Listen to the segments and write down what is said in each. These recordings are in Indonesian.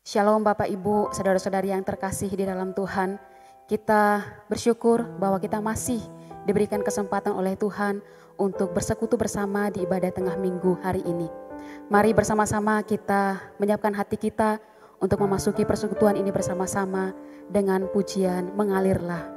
Shalom Bapak Ibu, saudara-saudari yang terkasih di dalam Tuhan. Kita bersyukur bahwa kita masih diberikan kesempatan oleh Tuhan untuk bersekutu bersama di ibadah tengah minggu hari ini. Mari bersama-sama kita menyiapkan hati kita untuk memasuki persekutuan ini bersama-sama dengan pujian Mengalirlah.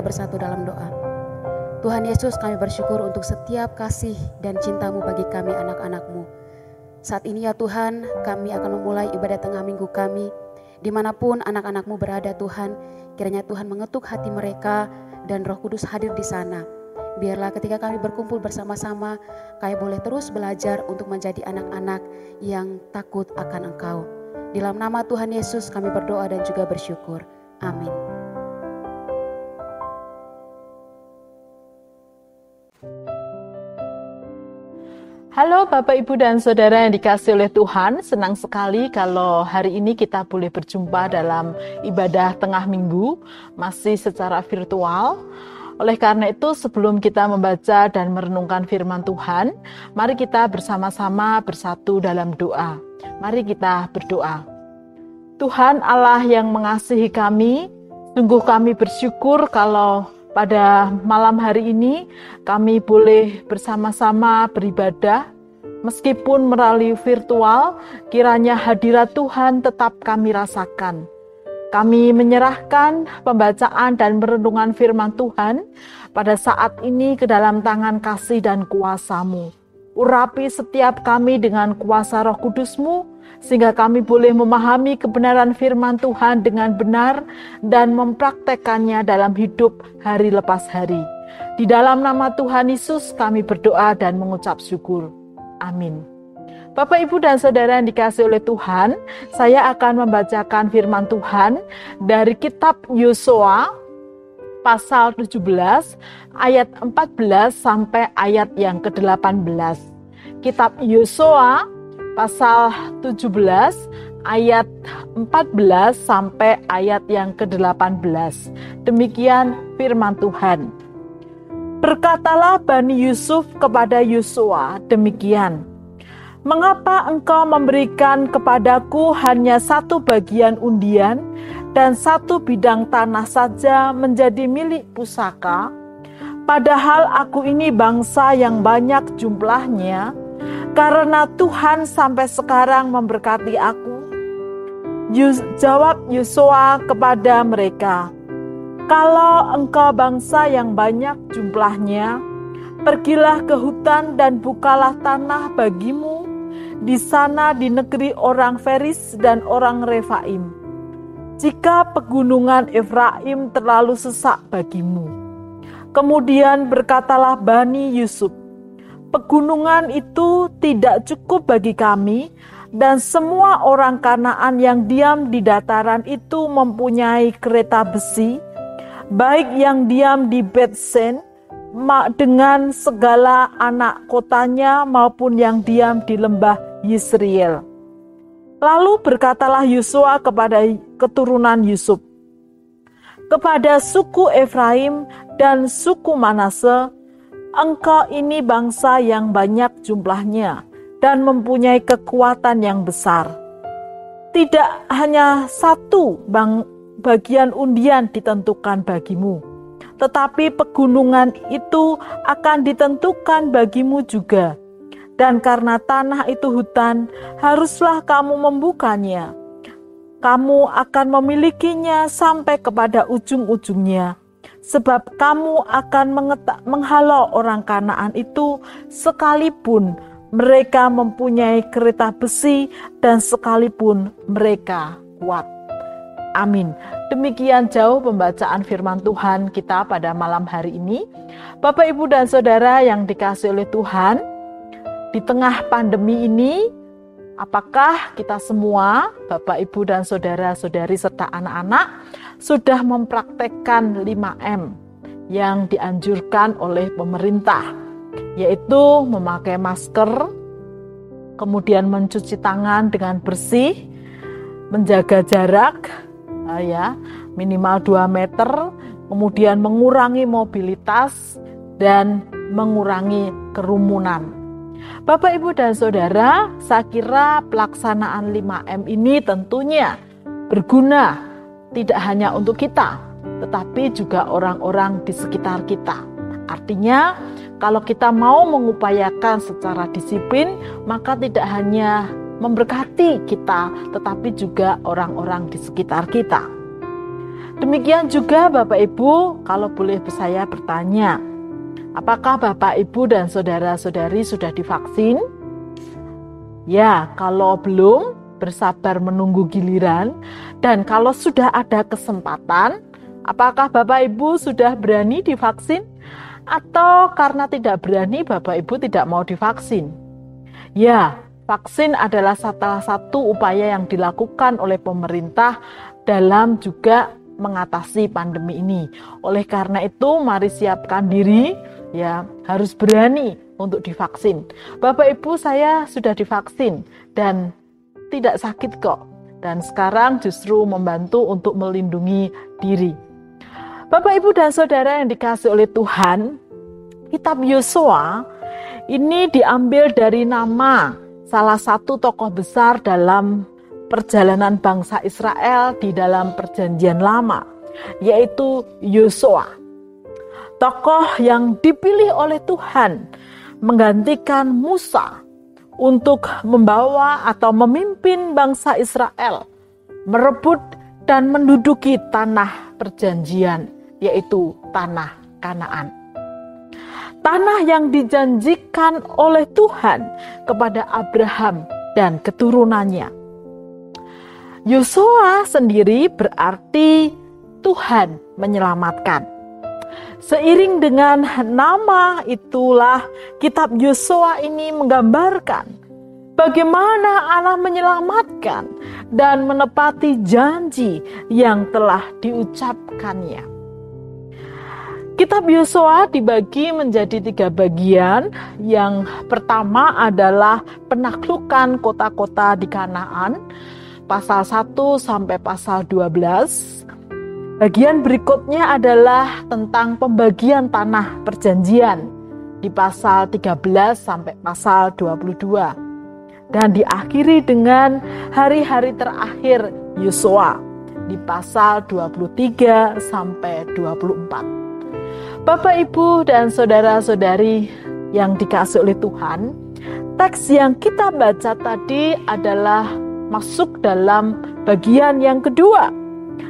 Bersatu dalam doa. Tuhan Yesus, kami bersyukur untuk setiap kasih dan cinta-Mu bagi kami anak-anak-Mu. Saat ini ya Tuhan, kami akan memulai ibadah tengah minggu kami. Dimanapun anak-anak-Mu berada Tuhan, kiranya Tuhan mengetuk hati mereka dan Roh Kudus hadir di sana. Biarlah ketika kami berkumpul bersama-sama, kami boleh terus belajar untuk menjadi anak-anak yang takut akan Engkau. Di dalam nama Tuhan Yesus kami berdoa dan juga bersyukur. Amin. Halo Bapak, Ibu, dan Saudara yang dikasihi oleh Tuhan. Senang sekali kalau hari ini kita boleh berjumpa dalam ibadah tengah minggu, masih secara virtual. Oleh karena itu, sebelum kita membaca dan merenungkan firman Tuhan, mari kita bersama-sama bersatu dalam doa. Mari kita berdoa. Tuhan Allah yang mengasihi kami, sungguh kami bersyukur kalau pada malam hari ini kami boleh bersama-sama beribadah meskipun melalui virtual. Kiranya hadirat Tuhan tetap kami rasakan. Kami menyerahkan pembacaan dan merenungan firman Tuhan pada saat ini ke dalam tangan kasih dan kuasa-Mu. Urapi setiap kami dengan kuasa Roh Kudus-Mu sehingga kami boleh memahami kebenaran firman Tuhan dengan benar dan mempraktekkannya dalam hidup hari lepas hari. Di dalam nama Tuhan Yesus kami berdoa dan mengucap syukur. Amin. Bapak, Ibu, dan Saudara yang dikasihi oleh Tuhan, saya akan membacakan firman Tuhan dari kitab Yosua pasal 17 ayat 14 sampai ayat yang ke-18. Kitab Yosua pasal 17 ayat 14 sampai ayat yang ke-18. Demikian firman Tuhan. Berkatalah Bani Yusuf kepada Yosua demikian, mengapa engkau memberikan kepadaku hanya satu bagian undian dan satu bidang tanah saja menjadi milik pusaka? Padahal aku ini bangsa yang banyak jumlahnya, karena Tuhan sampai sekarang memberkati aku. Jawab Yosua kepada mereka, kalau engkau bangsa yang banyak jumlahnya, pergilah ke hutan dan bukalah tanah bagimu di sana di negeri orang Feris dan orang Refaim. Jika pegunungan Efraim terlalu sesak bagimu. Kemudian berkatalah Bani Yusuf, pegunungan itu tidak cukup bagi kami, dan semua orang Kanaan yang diam di dataran itu mempunyai kereta besi, baik yang diam di Bet-Sen dengan segala anak kotanya maupun yang diam di lembah Yisrael. Lalu berkatalah Yosua kepada keturunan Yusuf, kepada suku Efraim dan suku Manase, engkau ini bangsa yang banyak jumlahnya dan mempunyai kekuatan yang besar. Tidak hanya satu bagian undian ditentukan bagimu, tetapi pegunungan itu akan ditentukan bagimu juga. Dan karena tanah itu hutan, haruslah kamu membukanya. Kamu akan memilikinya sampai kepada ujung-ujungnya, sebab kamu akan menghalau orang Kanaan itu sekalipun mereka mempunyai kereta besi dan sekalipun mereka kuat. Amin. Demikian jauh pembacaan firman Tuhan kita pada malam hari ini. Bapak, Ibu, dan Saudara yang dikasihi oleh Tuhan, di tengah pandemi ini, apakah kita semua, Bapak, Ibu, dan Saudara-saudari serta anak-anak, sudah mempraktekkan 5M yang dianjurkan oleh pemerintah, yaitu memakai masker, kemudian mencuci tangan dengan bersih, menjaga jarak, minimal 2 meter, kemudian mengurangi mobilitas, dan mengurangi kerumunan. Bapak, Ibu, dan Saudara, saya kira pelaksanaan 5M ini tentunya berguna tidak hanya untuk kita, tetapi juga orang-orang di sekitar kita. Artinya, kalau kita mau mengupayakan secara disiplin, maka tidak hanya memberkati kita, tetapi juga orang-orang di sekitar kita. Demikian juga Bapak, Ibu, kalau boleh saya bertanya, apakah Bapak, Ibu, dan saudara-saudari sudah divaksin? Ya, kalau belum, bersabar menunggu giliran. Dan kalau sudah ada kesempatan, apakah Bapak, Ibu sudah berani divaksin? Atau karena tidak berani, Bapak, Ibu tidak mau divaksin? Ya, vaksin adalah salah satu upaya yang dilakukan oleh pemerintah dalam juga mengatasi pandemi ini. Oleh karena itu, mari siapkan diri, ya, harus berani untuk divaksin. Bapak, Ibu, saya sudah divaksin dan tidak sakit kok. Dan sekarang justru membantu untuk melindungi diri. Bapak, Ibu, dan Saudara yang dikasihi oleh Tuhan, kitab Yosua ini diambil dari nama salah satu tokoh besar dalam perjalanan bangsa Israel di dalam perjanjian lama, yaitu Yosua. Tokoh yang dipilih oleh Tuhan menggantikan Musa untuk membawa atau memimpin bangsa Israel merebut dan menduduki tanah perjanjian, yaitu tanah Kanaan. Tanah yang dijanjikan oleh Tuhan kepada Abraham, dan keturunannya. Yosua sendiri berarti Tuhan menyelamatkan. Seiring dengan nama itulah kitab Yosua ini menggambarkan bagaimana Allah menyelamatkan dan menepati janji yang telah diucapkannya. Kitab Yosua dibagi menjadi 3 bagian. Yang pertama adalah penaklukan kota-kota di Kanaan, pasal 1 sampai pasal 12. Bagian berikutnya adalah tentang pembagian tanah perjanjian di pasal 13 sampai pasal 22. Dan diakhiri dengan hari-hari terakhir Yosua di pasal 23 sampai 24. Bapak, Ibu, dan saudara-saudari yang dikasihi oleh Tuhan, teks yang kita baca tadi adalah masuk dalam bagian yang kedua,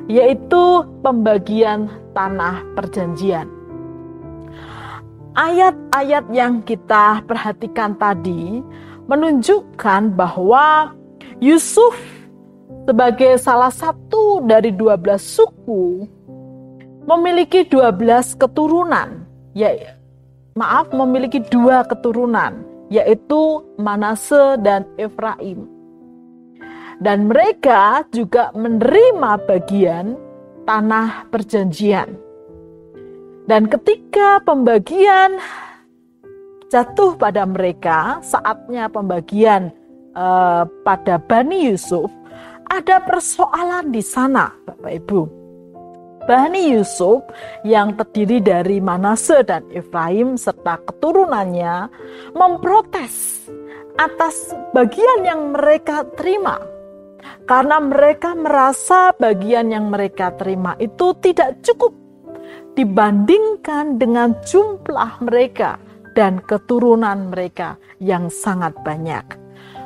yaitu pembagian tanah perjanjian. Ayat-ayat yang kita perhatikan tadi menunjukkan bahwa Yusuf sebagai salah satu dari 12 suku memiliki 12 keturunan, memiliki 2 keturunan, yaitu Manase dan Efraim. Dan mereka juga menerima bagian tanah perjanjian. Dan ketika pembagian jatuh pada mereka, saatnya pembagian pada Bani Yusuf, ada persoalan di sana, Bapak Ibu. Bani Yusuf yang terdiri dari Manase dan Efraim serta keturunannya memprotes atas bagian yang mereka terima. Karena mereka merasa bagian yang mereka terima itu tidak cukup dibandingkan dengan jumlah mereka dan keturunan mereka yang sangat banyak.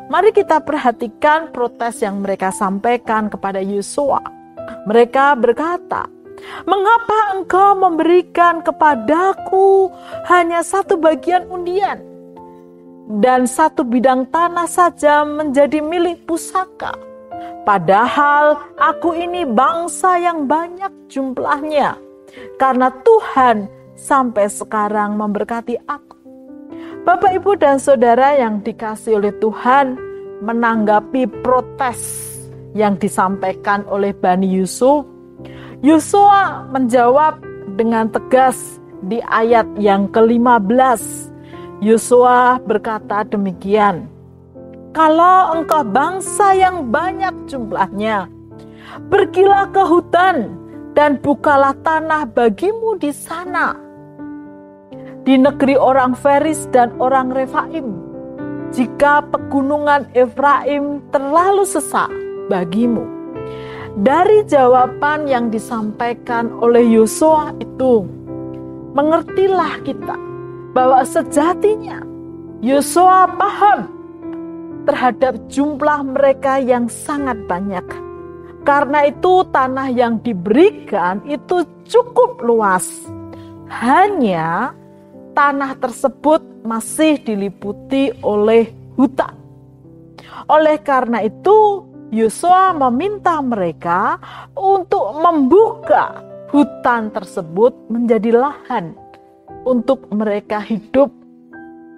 Mari kita perhatikan protes yang mereka sampaikan kepada Yosua. Mereka berkata, "Mengapa engkau memberikan kepadaku hanya 1 bagian undian dan 1 bidang tanah saja menjadi milik pusaka? Padahal aku ini bangsa yang banyak jumlahnya, karena Tuhan sampai sekarang memberkati aku." Bapak, Ibu, dan saudara yang dikasihi oleh Tuhan, menanggapi protes yang disampaikan oleh Bani Yusuf, Yosua menjawab dengan tegas di ayat yang ke-15. Yosua berkata demikian, "Kalau engkau bangsa yang banyak jumlahnya, pergilah ke hutan dan bukalah tanah bagimu di sana, di negeri orang Feris dan orang Refaim, jika pegunungan Efraim terlalu sesak bagimu." Dari jawaban yang disampaikan oleh Yosua itu, mengertilah kita bahwa sejatinya Yosua paham terhadap jumlah mereka yang sangat banyak. Karena itu tanah yang diberikan itu cukup luas. Hanya tanah tersebut masih diliputi oleh hutan. Oleh karena itu Yosua meminta mereka untuk membuka hutan tersebut menjadi lahan untuk mereka hidup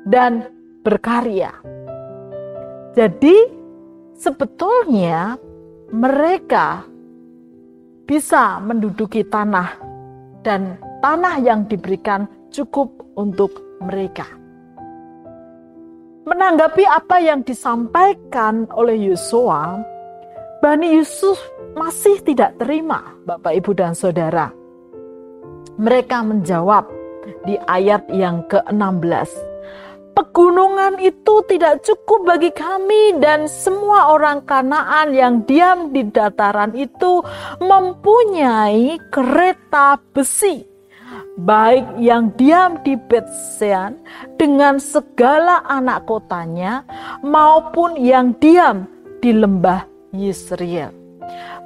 dan berkarya. Jadi sebetulnya mereka bisa menduduki tanah dan tanah yang diberikan cukup untuk mereka. Menanggapi apa yang disampaikan oleh Yosua, Bani Yusuf masih tidak terima, Bapak, Ibu, dan Saudara. Mereka menjawab di ayat yang ke-16, "Pegunungan itu tidak cukup bagi kami, dan semua orang Kanaan yang diam di dataran itu mempunyai kereta besi, baik yang diam di Bet-Sean dengan segala anak kotanya, maupun yang diam di lembah Yisrael."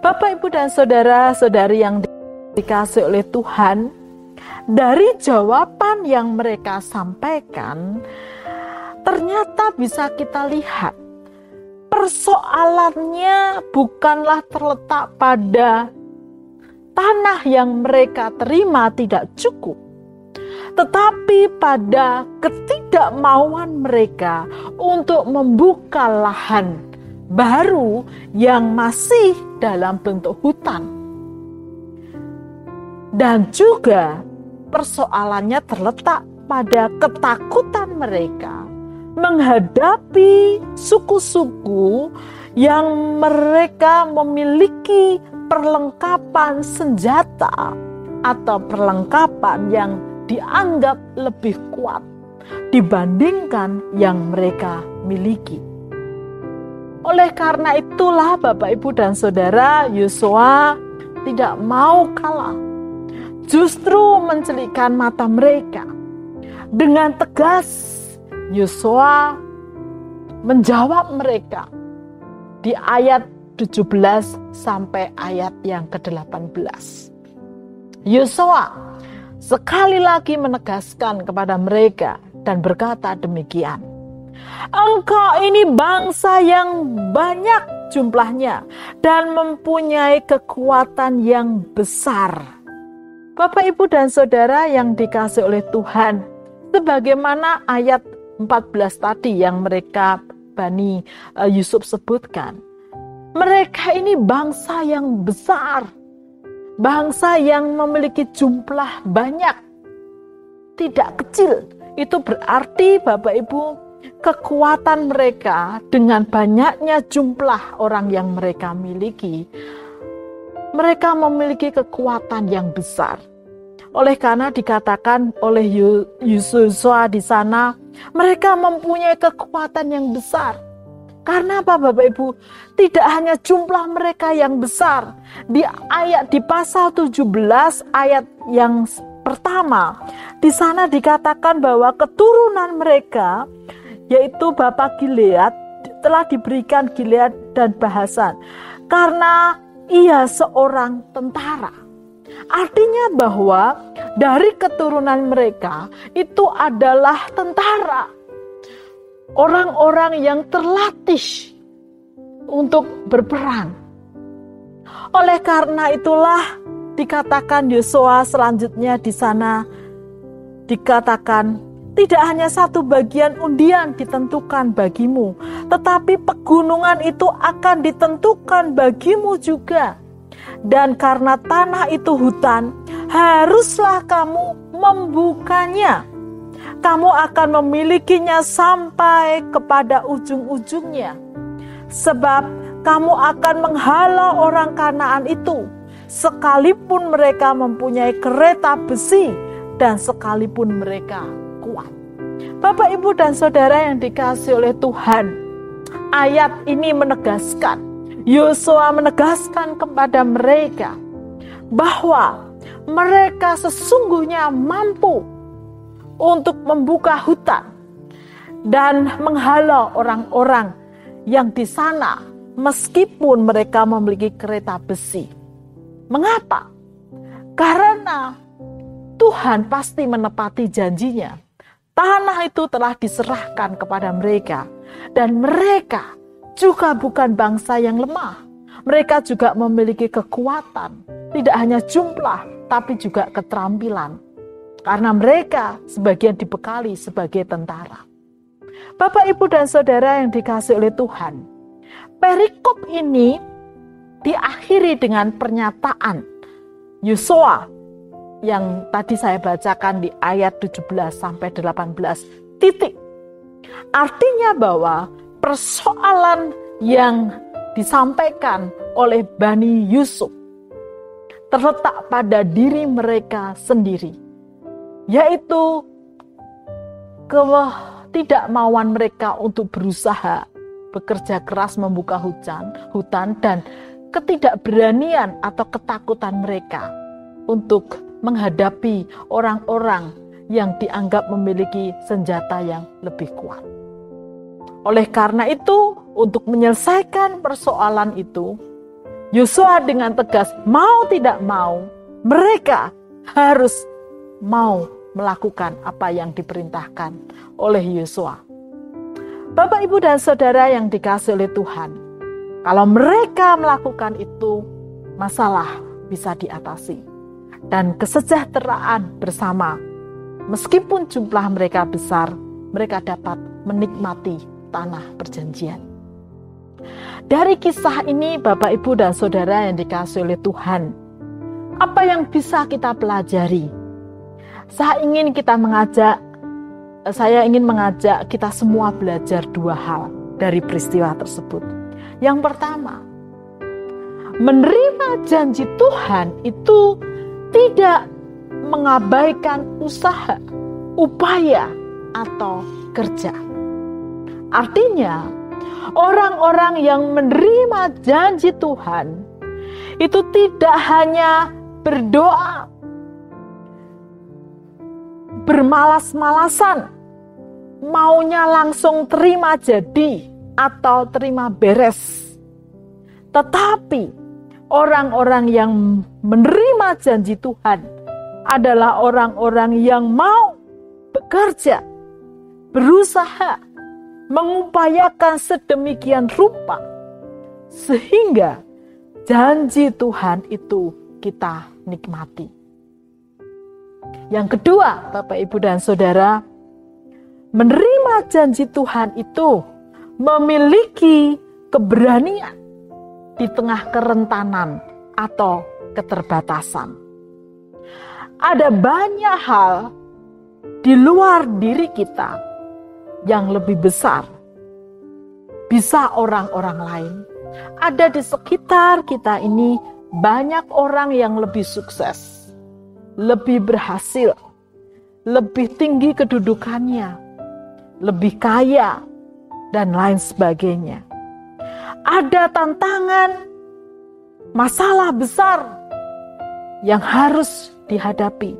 Bapak, Ibu, dan saudara-saudari yang dikasihi oleh Tuhan, dari jawaban yang mereka sampaikan, ternyata bisa kita lihat persoalannya bukanlah terletak pada tanah yang mereka terima tidak cukup, tetapi pada ketidakmauan mereka untuk membuka lahan baru yang masih dalam bentuk hutan. Dan juga persoalannya terletak pada ketakutan mereka menghadapi suku-suku yang mereka memiliki perlengkapan senjata atau perlengkapan yang dianggap lebih kuat dibandingkan yang mereka miliki. Oleh karena itulah Bapak, Ibu, dan Saudara, Yosua tidak mau kalah. Justru mencelikkan mata mereka. Dengan tegas, Yosua menjawab mereka di ayat 17 sampai ayat yang ke-18. Yosua sekali lagi menegaskan kepada mereka dan berkata demikian. Engkau ini bangsa yang banyak jumlahnya dan mempunyai kekuatan yang besar. Bapak, Ibu, dan Saudara yang dikasihi oleh Tuhan, sebagaimana ayat 14 tadi yang mereka Bani Yusuf sebutkan, mereka ini bangsa yang besar, bangsa yang memiliki jumlah banyak, tidak kecil. Itu berarti Bapak, Ibu, kekuatan mereka dengan banyaknya jumlah orang yang mereka miliki, mereka memiliki kekuatan yang besar. Oleh karena dikatakan oleh Yosua di sana, mereka mempunyai kekuatan yang besar. Karena apa, Bapak, Ibu? Tidak hanya jumlah mereka yang besar. Di pasal 17 ayat yang pertama, di sana dikatakan bahwa keturunan mereka, yaitu Bapak Gilead, telah diberikan Gilead dan Basan, karena ia seorang tentara. Artinya bahwa dari keturunan mereka itu adalah tentara, orang-orang yang terlatih untuk berperang. Oleh karena itulah dikatakan Yosua selanjutnya di sana dikatakan, tidak hanya satu bagian undian ditentukan bagimu, tetapi pegunungan itu akan ditentukan bagimu juga. Dan karena tanah itu hutan, haruslah kamu membukanya. Kamu akan memilikinya sampai kepada ujung-ujungnya. Sebab kamu akan menghalau orang Kanaan itu, sekalipun mereka mempunyai kereta besi dan sekalipun mereka kuat. Bapak, Ibu, dan Saudara yang dikasihi oleh Tuhan, ayat ini menegaskan, Yosua menegaskan kepada mereka bahwa mereka sesungguhnya mampu untuk membuka hutan dan menghalau orang-orang yang di sana meskipun mereka memiliki kereta besi. Mengapa? Karena Tuhan pasti menepati janjinya. Tanah itu telah diserahkan kepada mereka dan mereka juga bukan bangsa yang lemah. Mereka juga memiliki kekuatan, tidak hanya jumlah, tapi juga keterampilan. Karena mereka sebagian dibekali sebagai tentara. Bapak, Ibu, dan Saudara yang dikasihi oleh Tuhan, perikop ini diakhiri dengan pernyataan Yosua yang tadi saya bacakan di ayat 17 sampai 18 titik. Artinya bahwa persoalan yang disampaikan oleh Bani Yusuf terletak pada diri mereka sendiri, yaitu ketidakmauan mereka untuk berusaha bekerja keras membuka hutan dan ketidakberanian atau ketakutan mereka untuk menghadapi orang-orang yang dianggap memiliki senjata yang lebih kuat. Oleh karena itu, untuk menyelesaikan persoalan itu, Yosua dengan tegas mau tidak mau, mereka harus mau melakukan apa yang diperintahkan oleh Yosua. Bapak, Ibu, dan Saudara yang dikasihi oleh Tuhan, kalau mereka melakukan itu, masalah bisa diatasi. Dan kesejahteraan bersama, meskipun jumlah mereka besar, mereka dapat menikmati tanah perjanjian. Dari kisah ini, Bapak, Ibu, dan Saudara yang dikasihi oleh Tuhan, apa yang bisa kita pelajari? Saya ingin mengajak kita semua belajar dua hal dari peristiwa tersebut. Yang pertama, menerima janji Tuhan itu tidak mengabaikan usaha, upaya, atau kerja. Artinya, orang-orang yang menerima janji Tuhan itu tidak hanya berdoa, bermalas-malasan, maunya langsung terima jadi atau terima beres. Tetapi orang-orang yang menerima janji Tuhan adalah orang-orang yang mau bekerja, berusaha, mengupayakan sedemikian rupa sehingga janji Tuhan itu kita nikmati. Yang kedua, Bapak, Ibu, dan Saudara, menerima janji Tuhan itu memiliki keberanian di tengah kerentanan atau keterbatasan. Ada banyak hal di luar diri kita yang lebih besar. Bisa orang-orang lain. Ada di sekitar kita ini banyak orang yang lebih sukses, lebih berhasil, lebih tinggi kedudukannya, lebih kaya, dan lain sebagainya. Ada tantangan, masalah besar yang harus dihadapi.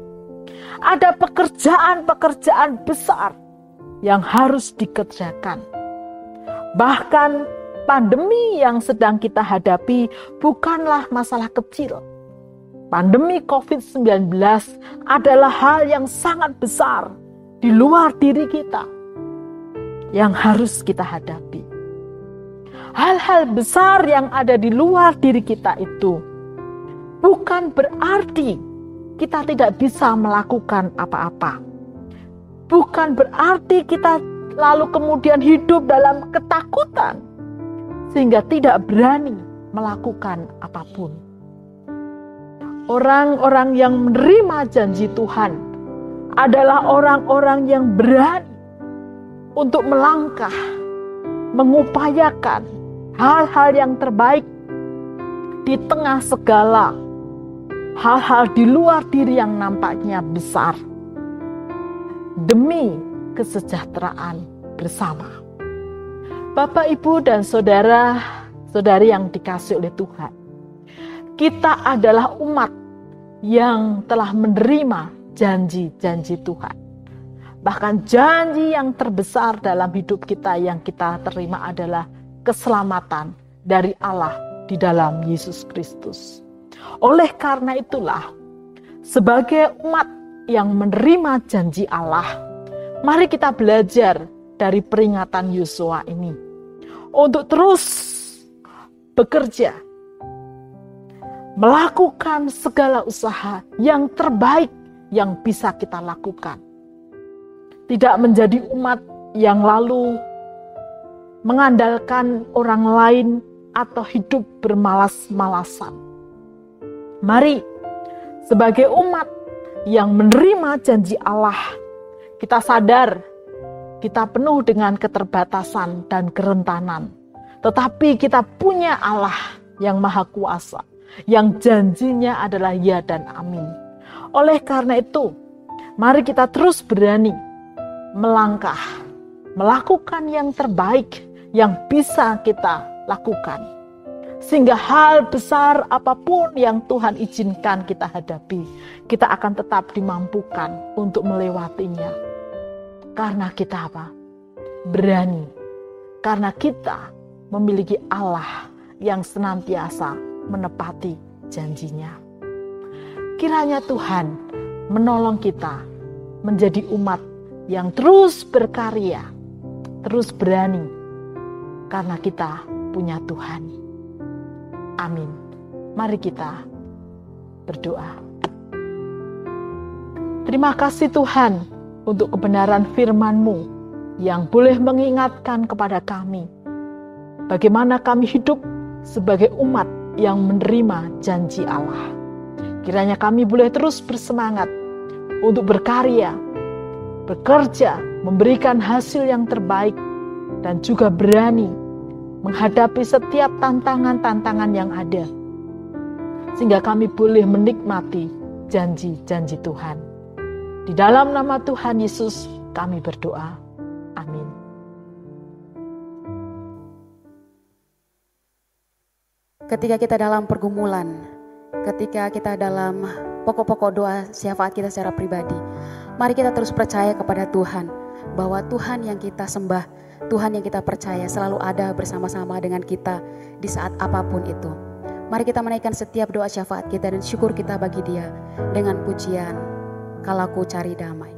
Ada pekerjaan-pekerjaan besar yang harus dikerjakan. Bahkan pandemi yang sedang kita hadapi bukanlah masalah kecil. Pandemi COVID-19 adalah hal yang sangat besar di luar diri kita yang harus kita hadapi. Hal-hal besar yang ada di luar diri kita itu bukan berarti kita tidak bisa melakukan apa-apa. Bukan berarti kita lalu kemudian hidup dalam ketakutan sehingga tidak berani melakukan apapun. Orang-orang yang menerima janji Tuhan adalah orang-orang yang berani untuk melangkah, mengupayakan hal-hal yang terbaik di tengah segala hal-hal di luar diri yang nampaknya besar demi kesejahteraan bersama. Bapak, Ibu, dan saudara-saudari yang dikasihi oleh Tuhan, kita adalah umat yang telah menerima janji-janji Tuhan. Bahkan janji yang terbesar dalam hidup kita yang kita terima adalah keselamatan dari Allah di dalam Yesus Kristus. Oleh karena itulah, sebagai umat yang menerima janji Allah, mari kita belajar dari peringatan Yosua ini untuk terus bekerja, melakukan segala usaha yang terbaik yang bisa kita lakukan. Tidak menjadi umat yang lalu mengandalkan orang lain atau hidup bermalas-malasan. Mari sebagai umat yang menerima janji Allah, kita sadar kita penuh dengan keterbatasan dan kerentanan. Tetapi kita punya Allah yang maha kuasa, yang janjinya adalah ya dan amin. Oleh karena itu, mari kita terus berani melangkah, melakukan yang terbaik yang bisa kita lakukan. Sehingga hal besar apapun yang Tuhan izinkan kita hadapi, kita akan tetap dimampukan untuk melewatinya. Karena kita apa? Berani. Karena kita memiliki Allah yang senantiasa menepati janjinya. Kiranya Tuhan menolong kita menjadi umat yang terus berkarya, terus berani karena kita punya Tuhan. Amin. Mari kita berdoa. Terima kasih Tuhan untuk kebenaran firman-Mu yang boleh mengingatkan kepada kami bagaimana kami hidup sebagai umat yang menerima janji Allah. Kiranya kami boleh terus bersemangat untuk berkarya, bekerja, memberikan hasil yang terbaik, dan juga berani menghadapi setiap tantangan-tantangan yang ada, sehingga kami boleh menikmati janji-janji Tuhan. Di dalam nama Tuhan Yesus kami berdoa. Amin. Ketika kita dalam pergumulan, ketika kita dalam pokok-pokok doa syafaat kita secara pribadi, mari kita terus percaya kepada Tuhan, bahwa Tuhan yang kita sembah, Tuhan yang kita percaya selalu ada bersama-sama dengan kita di saat apapun itu. Mari kita menaikkan setiap doa syafaat kita dan syukur kita bagi Dia dengan pujian, "Kalau ku cari damai."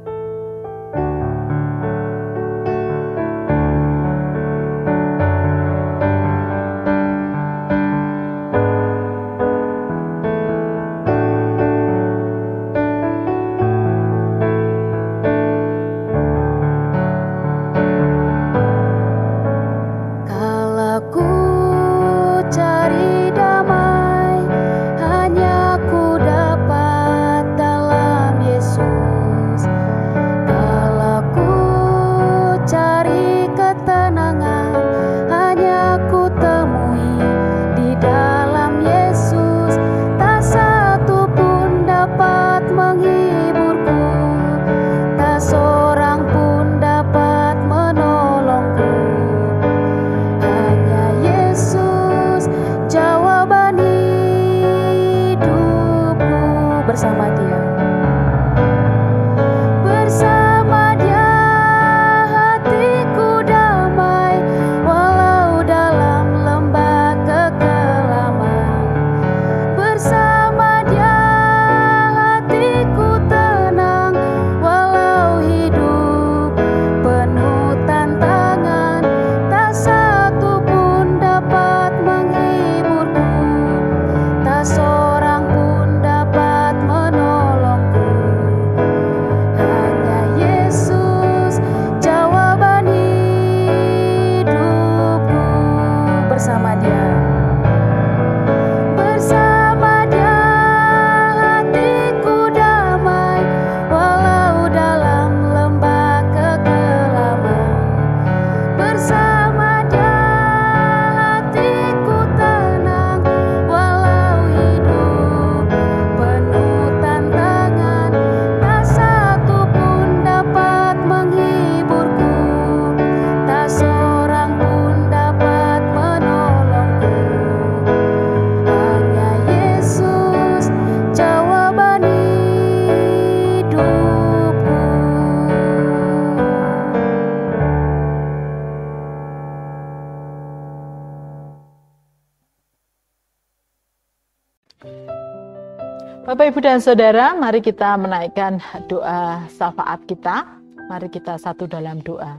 Bapak, Ibu, dan Saudara, mari kita menaikkan doa syafaat kita. Mari kita satu dalam doa.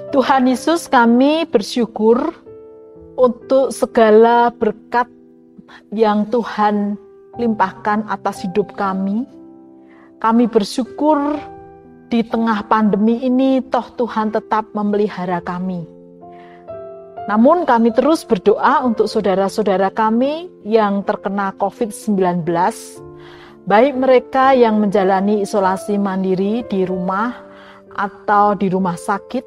Tuhan Yesus, kami bersyukur untuk segala berkat yang Tuhan limpahkan atas hidup kami. Kami bersyukur di tengah pandemi ini, toh Tuhan tetap memelihara kami. Namun kami terus berdoa untuk saudara-saudara kami yang terkena COVID-19, baik mereka yang menjalani isolasi mandiri di rumah atau di rumah sakit.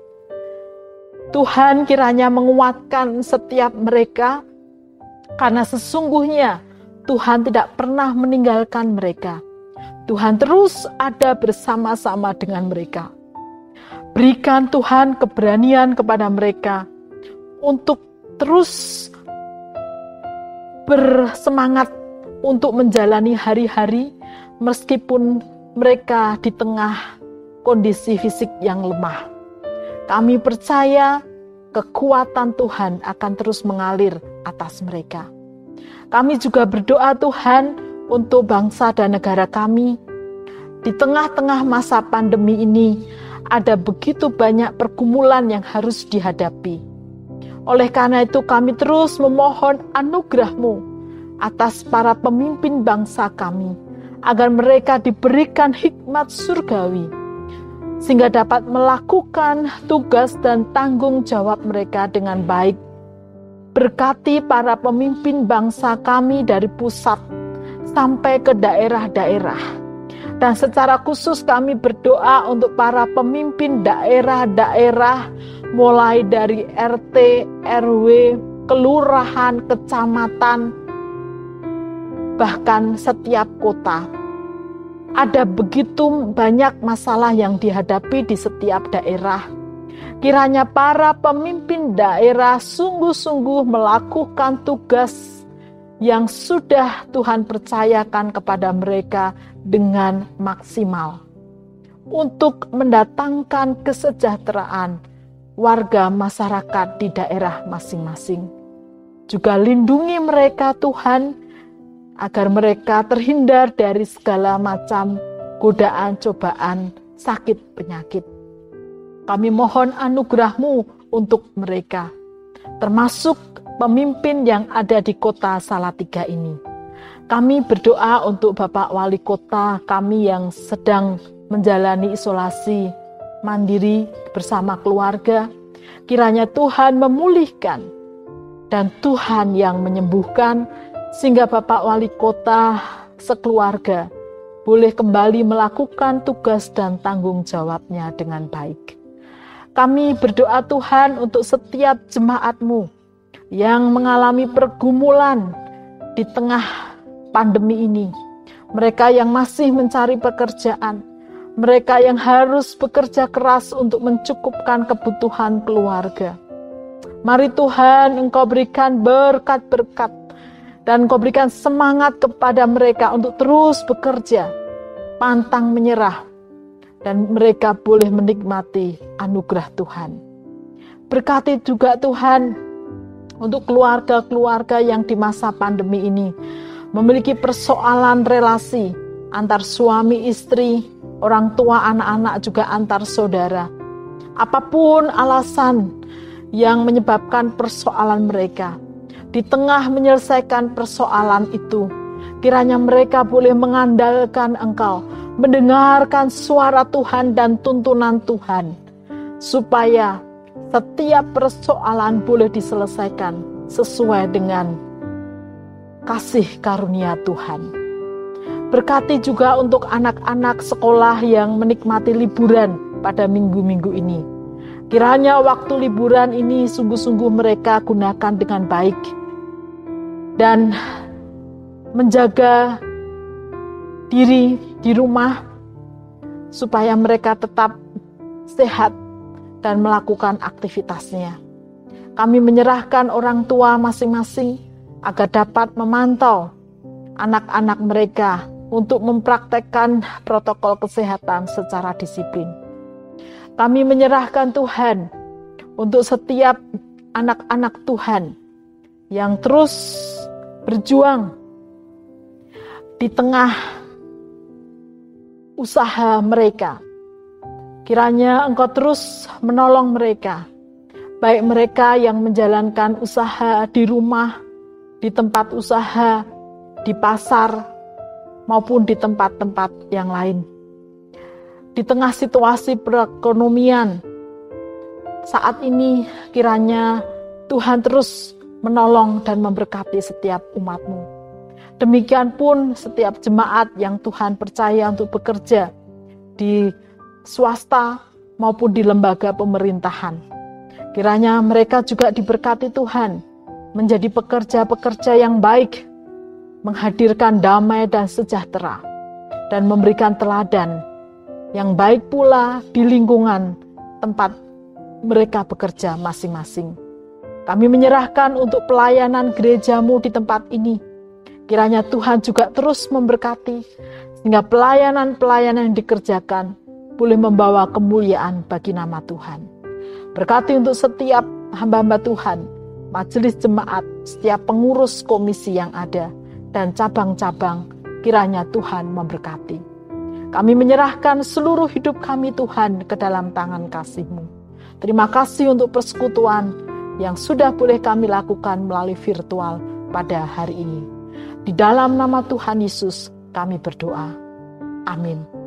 Tuhan kiranya menguatkan setiap mereka, karena sesungguhnya Tuhan tidak pernah meninggalkan mereka. Tuhan terus ada bersama-sama dengan mereka. Berikan Tuhan keberanian kepada mereka untuk terus bersemangat untuk menjalani hari-hari meskipun mereka di tengah kondisi fisik yang lemah. Kami percaya kekuatan Tuhan akan terus mengalir atas mereka. Kami juga berdoa Tuhan untuk bangsa dan negara kami. Di tengah-tengah masa pandemi ini, ada begitu banyak pergumulan yang harus dihadapi. Oleh karena itu kami terus memohon anugerah-Mu atas para pemimpin bangsa kami, agar mereka diberikan hikmat surgawi, sehingga dapat melakukan tugas dan tanggung jawab mereka dengan baik. Berkati para pemimpin bangsa kami dari pusat sampai ke daerah-daerah. Dan secara khusus kami berdoa untuk para pemimpin daerah-daerah, mulai dari RT, RW, kelurahan, kecamatan, bahkan setiap kota. Ada begitu banyak masalah yang dihadapi di setiap daerah. Kiranya para pemimpin daerah sungguh-sungguh melakukan tugas yang sudah Tuhan percayakan kepada mereka dengan maksimal untuk mendatangkan kesejahteraan warga masyarakat di daerah masing-masing. Juga lindungi mereka Tuhan, agar mereka terhindar dari segala macam godaan, cobaan, sakit, penyakit. Kami mohon anugerah-Mu untuk mereka, termasuk pemimpin yang ada di kota Salatiga ini. Kami berdoa untuk Bapak Wali Kota kami yang sedang menjalani isolasi mandiri bersama keluarga. Kiranya Tuhan memulihkan dan Tuhan yang menyembuhkan, sehingga Bapak Wali Kota sekeluarga boleh kembali melakukan tugas dan tanggung jawabnya dengan baik. Kami berdoa Tuhan untuk setiap jemaat-Mu yang mengalami pergumulan di tengah pandemi ini. Mereka yang masih mencari pekerjaan, mereka yang harus bekerja keras untuk mencukupkan kebutuhan keluarga. Mari Tuhan, Engkau berikan berkat-berkat dan Engkau berikan semangat kepada mereka untuk terus bekerja, pantang menyerah, dan mereka boleh menikmati anugerah Tuhan. Berkati juga Tuhan untuk keluarga-keluarga yang di masa pandemi ini memiliki persoalan relasi antar suami istri, orang tua anak-anak, juga antar saudara. Apapun alasan yang menyebabkan persoalan mereka, di tengah menyelesaikan persoalan itu, kiranya mereka boleh mengandalkan Engkau, mendengarkan suara Tuhan dan tuntunan Tuhan, supaya setiap persoalan boleh diselesaikan sesuai dengan kasih karunia Tuhan. Berkati juga untuk anak-anak sekolah yang menikmati liburan pada minggu-minggu ini. Kiranya waktu liburan ini sungguh-sungguh mereka gunakan dengan baik dan menjaga diri di rumah supaya mereka tetap sehat dan melakukan aktivitasnya. Kami menyerahkan orang tua masing-masing agar dapat memantau anak-anak mereka untuk mempraktekkan protokol kesehatan secara disiplin. Kami menyerahkan Tuhan untuk setiap anak-anak Tuhan yang terus berjuang di tengah usaha mereka. Kiranya Engkau terus menolong mereka, baik mereka yang menjalankan usaha di rumah, di tempat usaha, di pasar, maupun di tempat-tempat yang lain. Di tengah situasi perekonomian saat ini, kiranya Tuhan terus menolong dan memberkati setiap umat-Mu. Demikian pun setiap jemaat yang Tuhan percaya untuk bekerja di swasta maupun di lembaga pemerintahan. Kiranya mereka juga diberkati Tuhan, menjadi pekerja-pekerja yang baik, menghadirkan damai dan sejahtera, dan memberikan teladan yang baik pula di lingkungan tempat mereka bekerja masing-masing. Kami menyerahkan untuk pelayanan gereja-Mu di tempat ini. Kiranya Tuhan juga terus memberkati, sehingga pelayanan-pelayanan yang dikerjakan boleh membawa kemuliaan bagi nama Tuhan. Berkati untuk setiap hamba-hamba Tuhan, majelis jemaat, setiap pengurus komisi yang ada, dan cabang-cabang, kiranya Tuhan memberkati. Kami menyerahkan seluruh hidup kami Tuhan ke dalam tangan kasih-Mu. Terima kasih untuk persekutuan yang sudah boleh kami lakukan melalui virtual pada hari ini. Di dalam nama Tuhan Yesus kami berdoa. Amin.